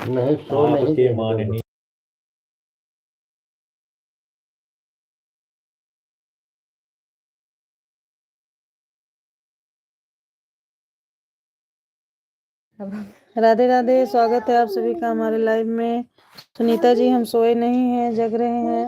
नहीं, सो नहीं आपके रहे हैं दोनों। माननीय। राधे राधे, स्वागत है आप सभी का हमारे लाइव में। सुनीता जी, हम सोए नहीं हैं, जग रहे हैं।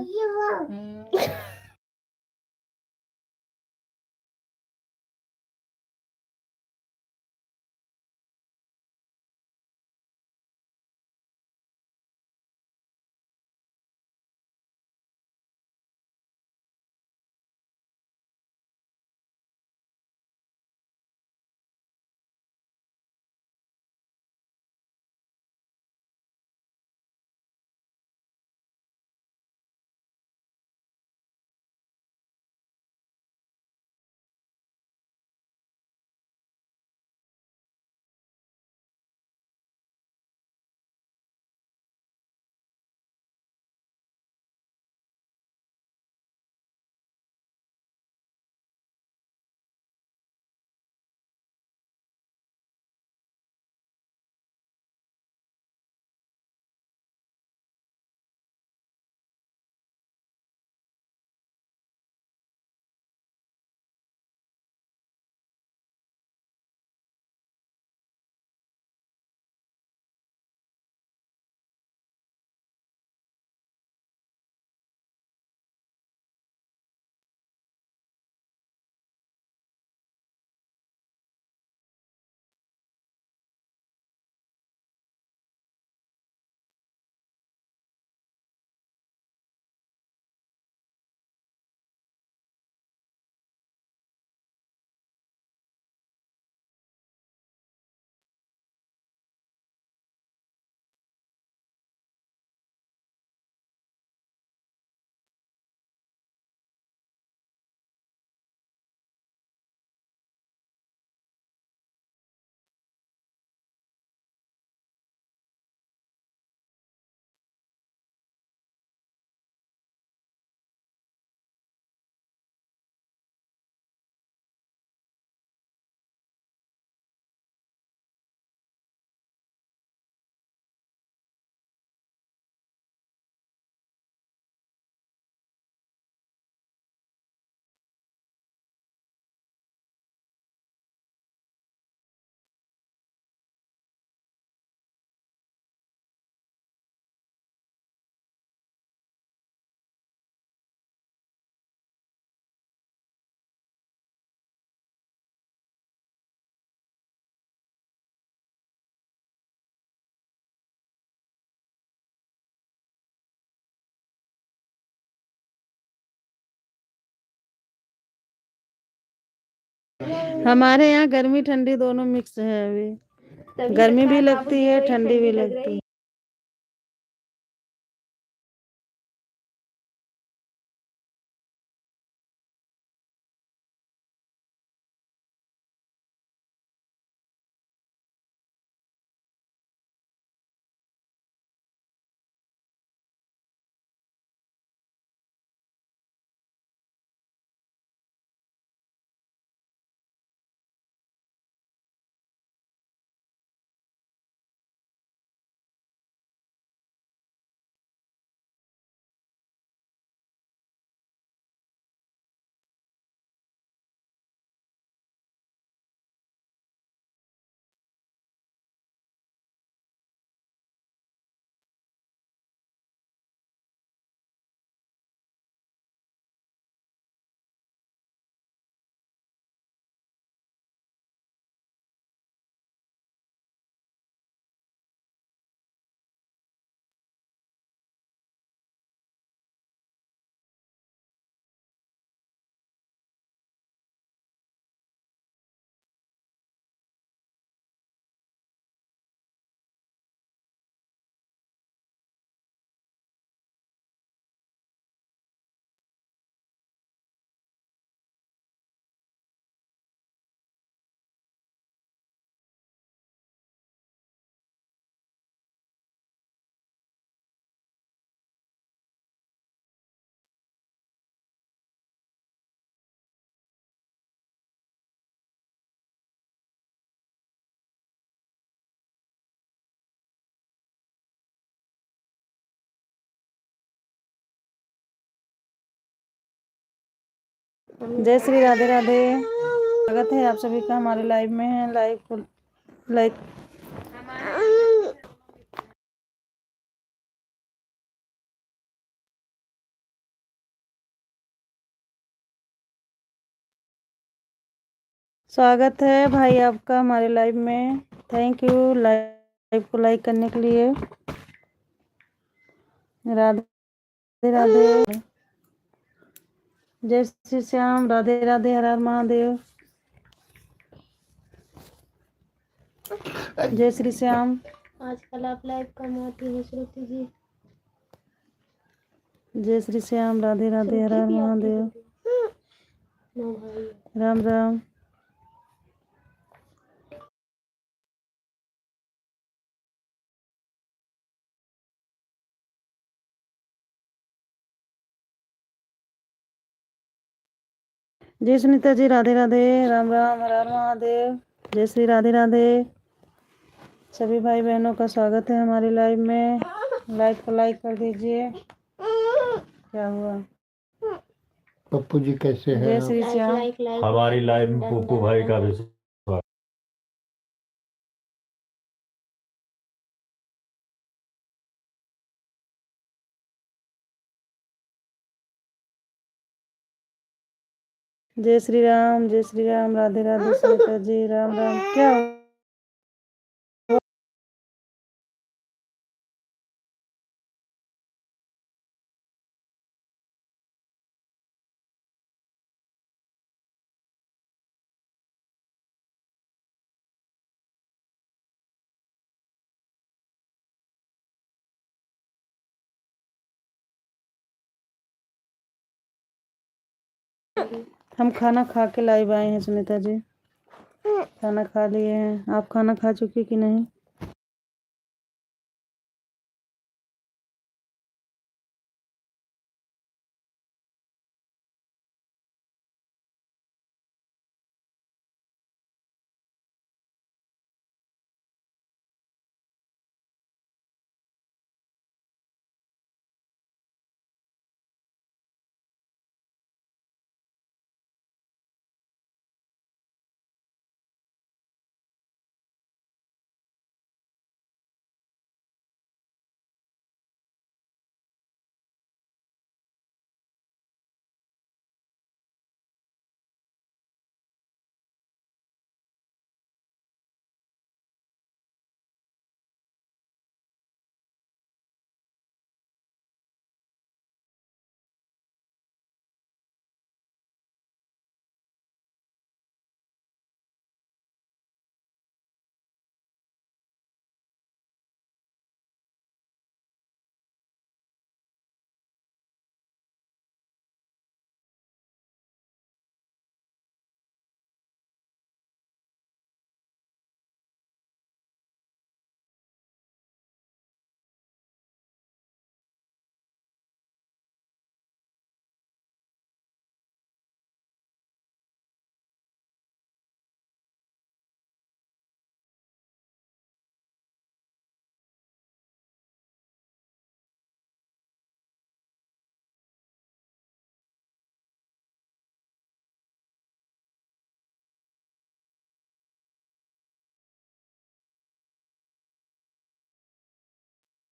हमारे यहाँ गर्मी ठंडी दोनों मिक्स है अभी। गर्मी भी लगती है, ठंडी भी लगती है। जय श्री राधे राधे। स्वागत है आप सभी का हमारे लाइव में है। लाइव को लाइक स्वागत है भाई आपका हमारे लाइव में। थैंक यू लाइव को लाइक करने के लिए। राधे राधे। जय श्री श्याम। राधे राधे। हर हर महादेव। जय श्री श्याम। आजकल आप लाइव कम आती है श्रुति जी। जय श्री श्याम। राधे राधे। हर हर महादेव। राम राम। जय सुनीता जी। राधे राधे। राम राम। हर हर महादेव। जय श्री राधे राधे। सभी भाई बहनों का स्वागत है हमारी लाइव में। लाइव को लाइक कर दीजिए। क्या हुआ? पप्पू जी कैसे हैं? जय श्री श्याम। हमारी लाइव में पप्पू भाई का भी स्वागत। जय श्री राम। जय श्री राम। राधे राधे सुनीता जी। राम राम। क्या हुआ? हम खाना खा के लाइव आए हैं सुनीता जी। खाना खा लिए हैं। आप खाना खा चुकी कि नहीं?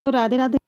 तो राधे राधे।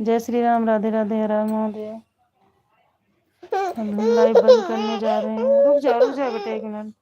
जय श्री राम, राधे राधे, हर हर महादेव। अब हम लाइव बंद करने जा रहे हैं। रुक जाओ बेटा 1 मिनट।